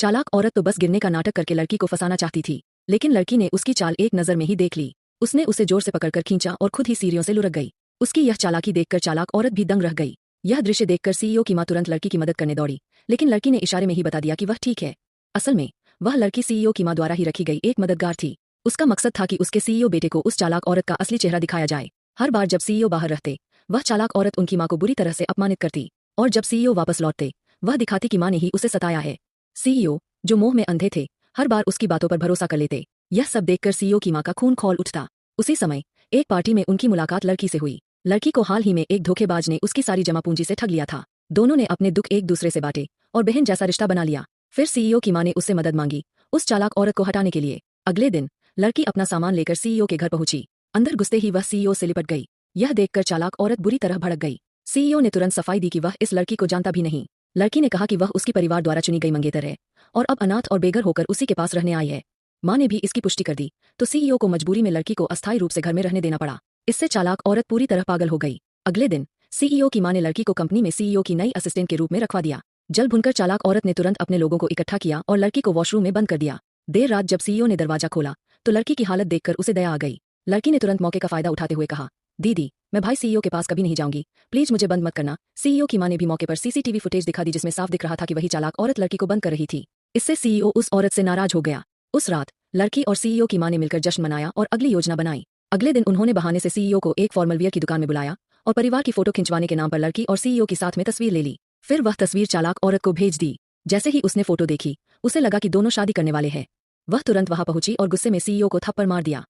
चालाक औरत तो बस गिरने का नाटक करके लड़की को फंसाना चाहती थी, लेकिन लड़की ने उसकी चाल एक नजर में ही देख ली। उसने उसे जोर से पकड़कर खींचा और खुद ही सीढ़ियों से लुढ़क गई। उसकी यह चालाकी देखकर चालाक औरत भी दंग रह गई। यह दृश्य देखकर सीईओ की मां तुरंत लड़की की मदद करने दौड़ी, लेकिन लड़की ने इशारे में ही बता दिया कि वह ठीक है। असल में वह लड़की सीईओ की मां द्वारा ही रखी गई एक मददगार थी। उसका मकसद था कि उसके सीईओ बेटे को उस चालाक औरत का असली चेहरा दिखाया जाए। हर बार जब सीईओ बाहर रहते, वह चालाक औरत उनकी मां को बुरी तरह से अपमानित करती, और जब सीईओ वापस लौटते, वह दिखाती कि मां ने ही उसे सताया है। सीईओ, जो मोह में अंधे थे, हर बार उसकी बातों पर भरोसा कर लेते। यह सब देखकर सीईओ की मां का खून खौल उठता। उसी समय एक पार्टी में उनकी मुलाकात लड़की से हुई। लड़की को हाल ही में एक धोखेबाज ने उसकी सारी जमा पूंजी से ठग लिया था। दोनों ने अपने दुख एक दूसरे से बांटे और बहन जैसा रिश्ता बना लिया। फिर सीईओ की मां ने उससे मदद मांगी उस चालाक औरत को हटाने के लिए। अगले दिन लड़की अपना सामान लेकर सीईओ के घर पहुंची। अंदर घुसते ही वह सीईओ से लिपट गई। यह देखकर चालाक औरत बुरी तरह भड़क गई। सीईओ ने तुरंत सफाई दी कि वह इस लड़की को जानता भी नहीं। लड़की ने कहा कि वह उसकी परिवार द्वारा चुनी गई मंगेतर है और अब अनाथ और बेघर होकर उसी के पास रहने आई है। मां ने भी इसकी पुष्टि कर दी, तो सीईओ को मजबूरी में लड़की को अस्थायी रूप से घर में रहने देना पड़ा। इससे चालाक औरत पूरी तरह पागल हो गई। अगले दिन सीईओ की मां ने लड़की को कंपनी में सीईओ की नई असिस्टेंट के रूप में रखवा दिया। जल भुनकर चालाक औरत ने तुरंत अपने लोगों को इकट्ठा किया और लड़की को वॉशरूम में बंद कर दिया। देर रात जब सीईओ ने दरवाजा खोला तो लड़की की हालत देखकर उसे दया आ गई। लड़की ने तुरंत मौके का फायदा उठाते हुए कहा, दीदी, मैं भाई सीईओ के पास कभी नहीं जाऊंगी, प्लीज मुझे बंद मत करना। सीईओ की मां ने भी मौके पर सीसीटीवी फुटेज दिखा दी, जिसमें साफ दिख रहा था कि वही चालाक औरत लड़की को बंद कर रही थी। इससे सीईओ उस औरत से नाराज हो गया। उस रात लड़की और सीईओ की मां ने मिलकर जश्न मनाया और अगली योजना बनाई। अगले दिन उन्होंने बहाने से सीईओ को एक फॉर्मल वियर की दुकान में बुलाया और परिवार की फोटो खिंचवाने के नाम पर लड़की और सीईओ की साथ में तस्वीर ले ली। फिर वह तस्वीर चालाक औरत को भेज दी। जैसे ही उसने फोटो देखी, उसे लगा कि दोनों शादी करने वाले हैं। वह तुरंत वहां पहुंची और गुस्से में सीईओ को थप्पड़ मार दिया।